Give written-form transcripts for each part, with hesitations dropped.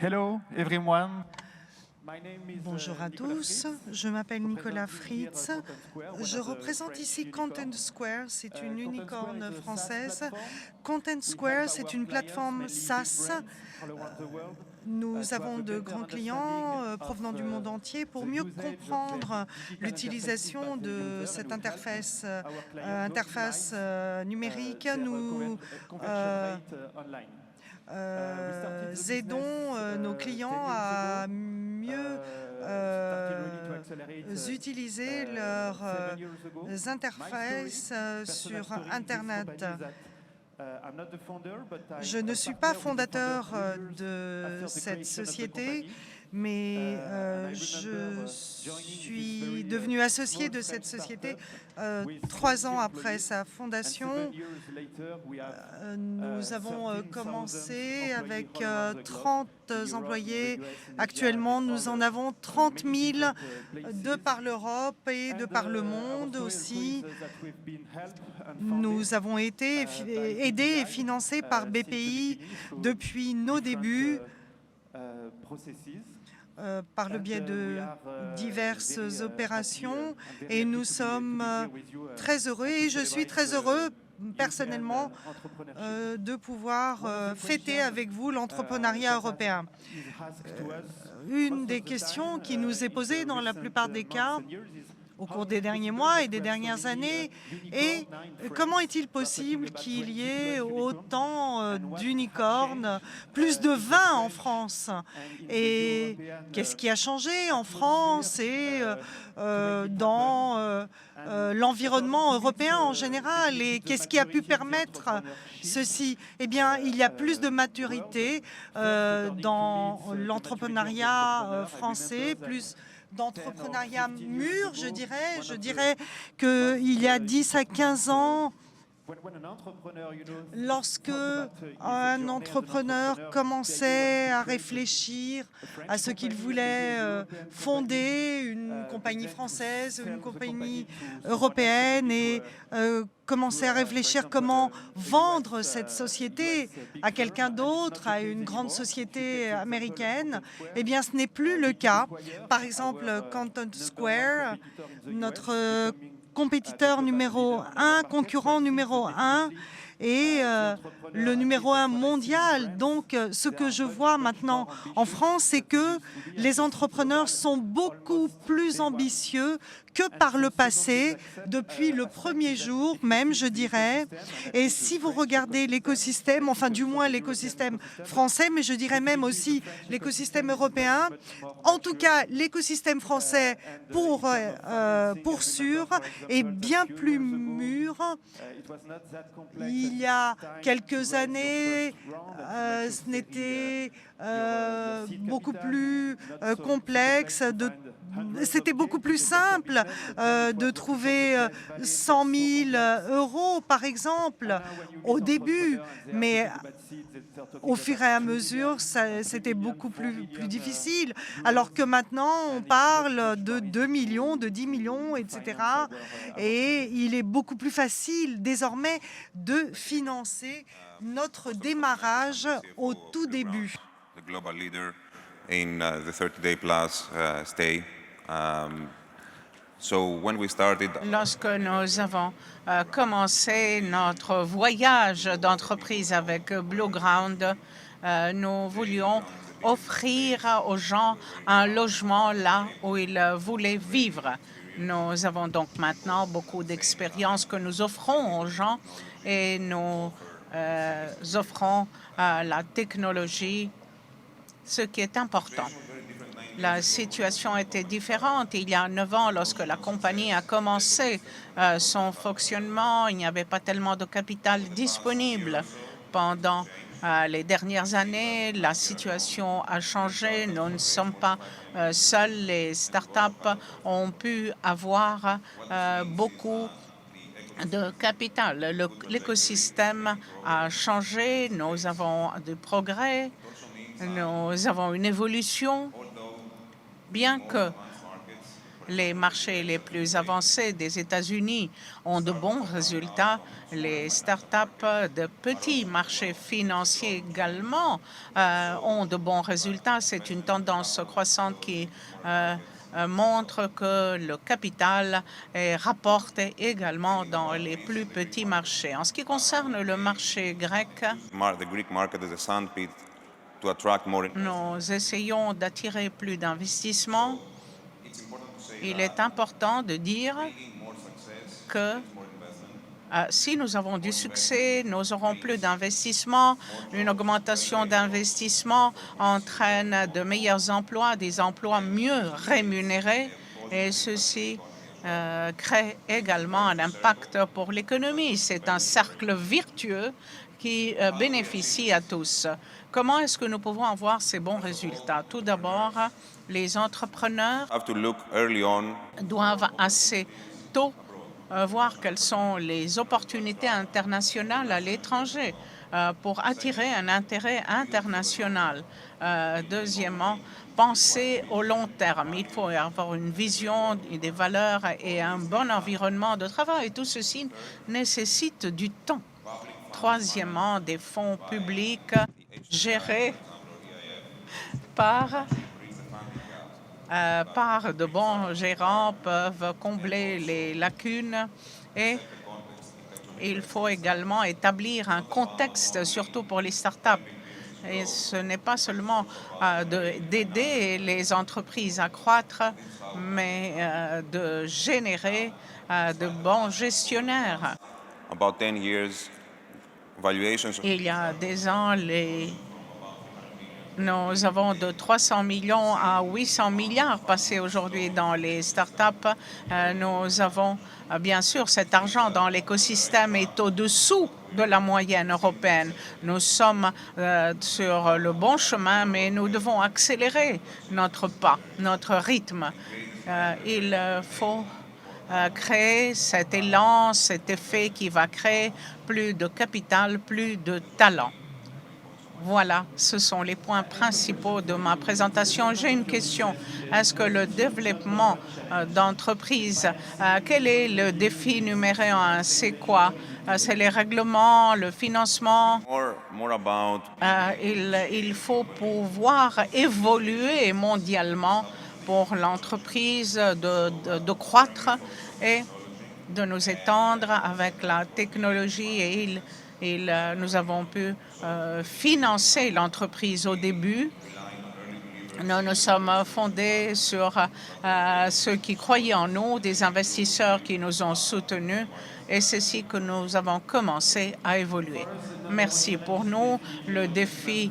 Hello everyone. Bonjour à tous, je m'appelle Nicolas Fritz. Je représente ici Content Square, c'est une unicorne française. Content Square, c'est une plateforme SaaS. Nous avons de grands clients provenant du monde entier. Pour mieux comprendre l'utilisation de cette interface numérique, nous aidons nos clients à mieux utiliser leurs interfaces sur Internet. Je ne suis pas fondateur de cette société, mais je suis devenu associé de cette société 3 ans après sa fondation. Nous avons commencé avec 30 employés. Actuellement, nous en avons 30 000 de par l'Europe et de par le monde aussi. Nous avons été aidés et financés par BPI depuis nos débuts par le biais de diverses opérations et nous sommes très heureux et je suis très heureux personnellement de pouvoir fêter avec vous l'entrepreneuriat européen. Une des questions qui nous est posée dans la plupart des cas au cours des derniers mois et des dernières années est comment est-il possible qu'il y ait autant d'unicornes, plus de 20 en France? Et qu'est-ce qui a changé en France et dans l'environnement européen en général? Et qu'est-ce qui a pu permettre ceci? Eh bien, il y a plus de maturité dans l'entrepreneuriat français, plus d'entrepreneuriat mûr, je dirais. Je dirais qu'il y a 10 à 15 ans, lorsque un entrepreneur commençait à réfléchir à ce qu'il voulait fonder une compagnie française, une compagnie européenne et commençait à réfléchir comment vendre cette société à quelqu'un d'autre, à une grande société américaine, eh bien ce n'est plus le cas. Par exemple, Content Square, notre compétiteur numéro 1, concurrent numéro 1 et le numéro 1 mondial. Donc, ce que je vois maintenant en France, c'est que les entrepreneurs sont beaucoup plus ambitieux que par le passé, depuis le premier jour même, je dirais. Et si vous regardez l'écosystème, enfin du moins l'écosystème français, mais je dirais même aussi l'écosystème européen, en tout cas l'écosystème français pour sûr est bien plus mûr. Il y a quelques années, ce n'était beaucoup plus complexe, c'était beaucoup plus simple de trouver 100 000 euros, par exemple, au début, mais au fur et à mesure, c'était beaucoup plus difficile, alors que maintenant, on parle de 2 millions, de 10 millions, etc. Et il est beaucoup plus facile désormais de financer notre démarrage au tout début. The global leader in the 30-day plus stay. Lorsque nous avons commencé notre voyage d'entreprise avec Blueground, nous voulions offrir aux gens un logement là où ils voulaient vivre. Nous avons donc maintenant beaucoup d'expérience que nous offrons aux gens et nous offrons la technologie, ce qui est important. La situation était différente il y a 9 ans lorsque la compagnie a commencé son fonctionnement. Il n'y avait pas tellement de capital disponible. Pendant les dernières années, la situation a changé. Nous ne sommes pas seuls. Les startups ont pu avoir beaucoup de capital. L'écosystème a changé. Nous avons du progrès. Nous avons une évolution. Bien que Les marchés les plus avancés des États-Unis ont de bons résultats. Les startups de petits marchés financiers également ont de bons résultats. C'est une tendance croissante qui montre que le capital rapporte également dans les plus petits marchés. En ce qui concerne le marché grec, nous essayons d'attirer plus d'investissements. Il est important de dire que si nous avons du succès, nous aurons plus d'investissements. Une augmentation d'investissement entraîne de meilleurs emplois, des emplois mieux rémunérés, et ceci crée également un impact pour l'économie. C'est un cercle vertueux qui bénéficie à tous. Comment est-ce que nous pouvons avoir ces bons résultats? Tout d'abord, les entrepreneurs doivent assez tôt voir quelles sont les opportunités internationales à l'étranger pour attirer un intérêt international. Deuxièmement, penser au long terme. Il faut avoir une vision, des valeurs et un bon environnement de travail. Tout ceci nécessite du temps. Troisièmement, des fonds publics gérés par de bons gérants peuvent combler les lacunes, et il faut également établir un contexte, surtout pour les startups. Et ce n'est pas seulement d'aider les entreprises à croître, mais de générer de bons gestionnaires. Il y a des ans, nous avons de 300 millions à 800 milliards passés aujourd'hui dans les startups. Nous avons, bien sûr, cet argent dans l'écosystème est au-dessous de la moyenne européenne. Nous sommes sur le bon chemin, mais nous devons accélérer notre pas, notre rythme. Il faut créer cet élan, cet effet qui va créer plus de capital, plus de talent. Voilà, ce sont les points principaux de ma présentation. J'ai une question. Est-ce que le développement d'entreprises, quel est le défi numéro un? C'est quoi? C'est les règlements, le financement? Il faut pouvoir évoluer mondialement pour l'entreprise de croître et de nous étendre avec la technologie, et nous avons pu financer l'entreprise au début. Nous nous sommes fondés sur ceux qui croyaient en nous, des investisseurs qui nous ont soutenus, et c'est ainsi que nous avons commencé à évoluer. Merci. Pour nous, le défi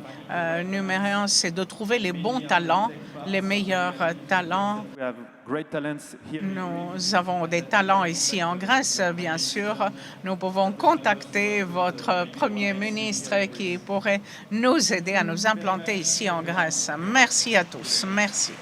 numéro un, c'est de trouver les bons talents, les meilleurs talents. Nous avons des talents ici en Grèce, bien sûr. Nous pouvons contacter votre Premier ministre qui pourrait nous aider à nous implanter ici en Grèce. Merci à tous. Merci.